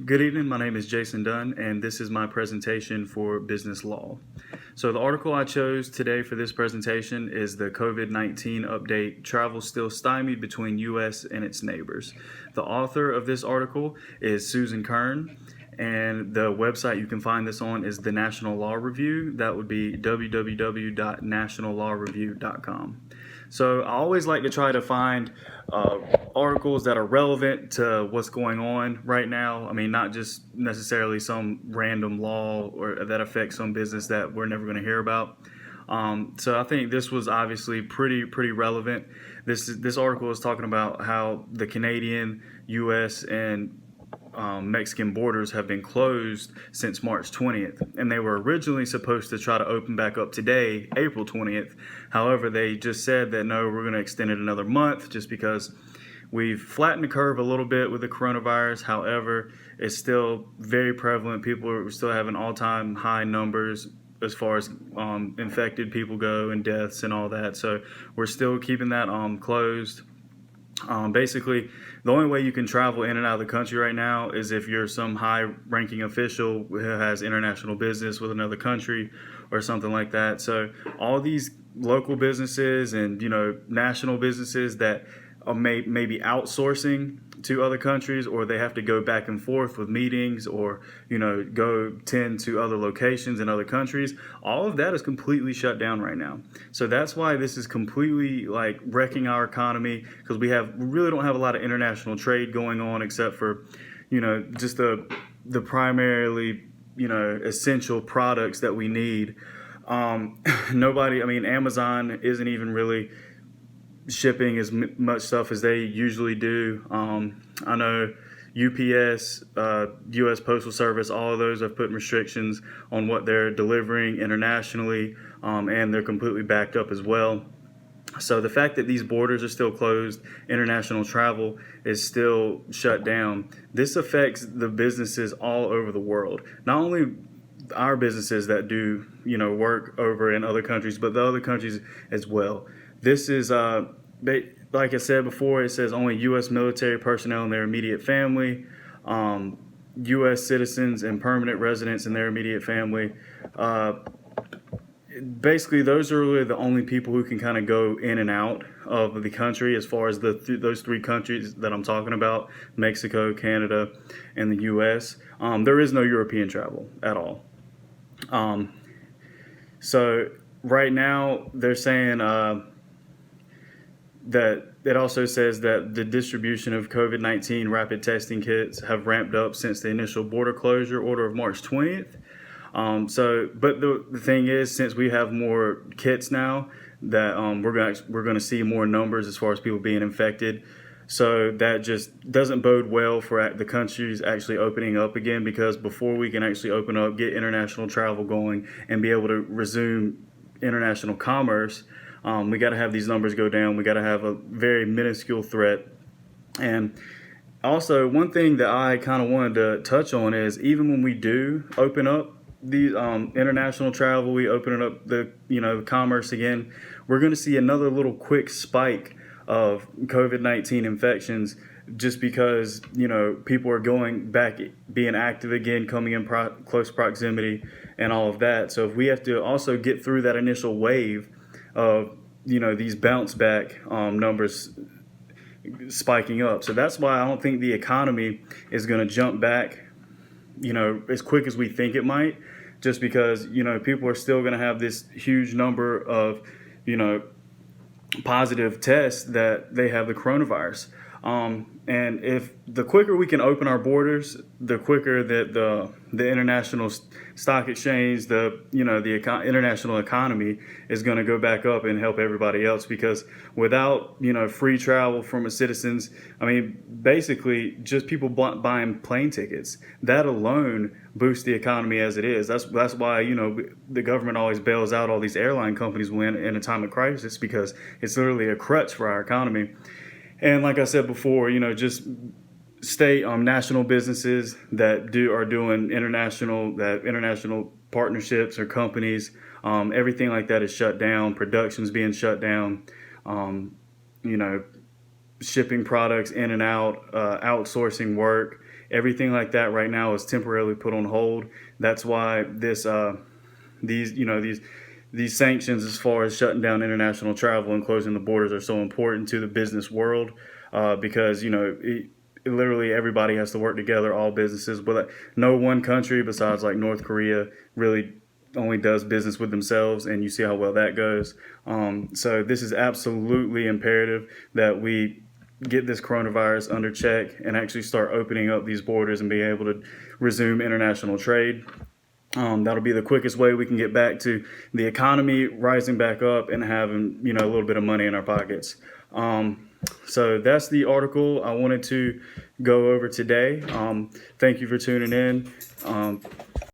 Good evening. My name is Jason Dunn, and this is my presentation for business law. So, the article I chose today for this presentation is the COVID-19 update: Travel Still Stymied Between U.S. and Its Neighbors. The author of this article is Susan Kern, and the website you can find this on is the National Law Review. That would be www.nationallawreview.com. So I always like to try to find articles that are relevant to what's going on right now. I mean, not just necessarily some random law or that affects some business that we're never going to hear about. So I think this was obviously pretty relevant. This article is talking about how the Canadian, U.S., and Mexican borders have been closed since March 20th, and they were originally supposed to try to open back up today, April 20th. However, they just said that no, we're going to extend it another month just because we've flattened the curve a little bit with the coronavirus. However, it's still very prevalent. People are still having all-time high numbers as far as infected people go and deaths and all that. So we're still keeping that closed. Basically, the only way you can travel in and out of the country right now is if you're some high-ranking official who has international business with another country or something like that. So all these local businesses and national businesses that are maybe outsourcing to other countries, or they have to go back and forth with meetings, or go tend to other locations in other countries, all of that is completely shut down right now. So that's why this is completely like wrecking our economy, because we really don't have a lot of international trade going on, except for just the primarily essential products that we need. Amazon isn't even really shipping as much stuff as they usually do. I know UPS, U.S. Postal Service, all of those have put restrictions on what they're delivering internationally, and they're completely backed up as well. So the fact that these borders are still closed, international travel is still shut down, this affects the businesses all over the world. Not only our businesses that do work over in other countries, but the other countries as well. This is, like I said before, it says only U.S. military personnel and their immediate family, U.S. citizens and permanent residents and their immediate family. Basically, those are really the only people who can kind of go in and out of the country as far as those three countries that I'm talking about: Mexico, Canada, and the U.S. There is no European travel at all. So right now they're saying that it also says that the distribution of COVID-19 rapid testing kits have ramped up since the initial border closure order of March 20th. But the thing is, since we have more kits now, that we're going to see more numbers as far as people being infected. So that just doesn't bode well for the countries actually opening up again, because before we can actually open up, get international travel going, and be able to resume international commerce, we got to have these numbers go down. We got to have a very minuscule threat. And also, one thing that I kind of wanted to touch on is, even when we do open up the international travel, we open up the commerce again, we're going to see another little quick spike of COVID-19 infections, just because people are going back, being active again, coming in close proximity and all of that. So if we have to also get through that initial wave of these bounce back numbers spiking up, so that's why I don't think the economy is going to jump back as quick as we think it might, just because people are still going to have this huge number of positive tests that they have the coronavirus. And if the quicker we can open our borders, the quicker that the international stock exchange, the international economy is going to go back up and help everybody else. Because without free travel from citizens, basically just people buying plane tickets, that alone boosts the economy as it is. That's why the government always bails out all these airline companies when in a time of crisis, because it's literally a crutch for our economy. And like I said before, just state national businesses that are doing international partnerships or companies, everything like that is shut down. Production's being shut down. shipping products in and out, outsourcing work, everything like that right now is temporarily put on hold. That's why these sanctions, as far as shutting down international travel and closing the borders, are so important to the business world, because literally everybody has to work together, all businesses. But no one country besides like North Korea really only does business with themselves, and you see how well that goes. So this is absolutely imperative that we get this coronavirus under check and actually start opening up these borders and being able to resume international trade. That'll be the quickest way we can get back to the economy rising back up and having a little bit of money in our pockets. So that's the article I wanted to go over today. Thank you for tuning in.